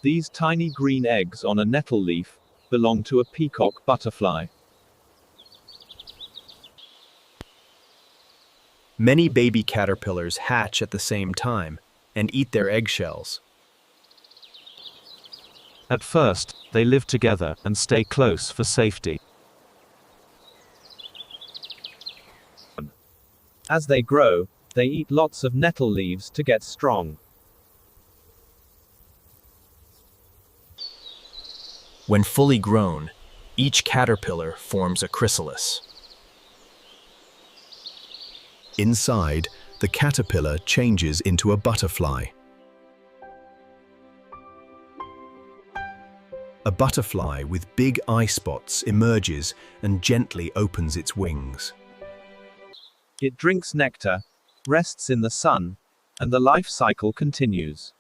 These tiny green eggs on a nettle leaf belong to a peacock butterfly. Many baby caterpillars hatch at the same time and eat their eggshells. At first, they live together and stay close for safety. As they grow, they eat lots of nettle leaves to get strong. When fully grown, each caterpillar forms a chrysalis. Inside, the caterpillar changes into a butterfly. A butterfly with big eye spots emerges and gently opens its wings. It drinks nectar, rests in the sun, and the life cycle continues.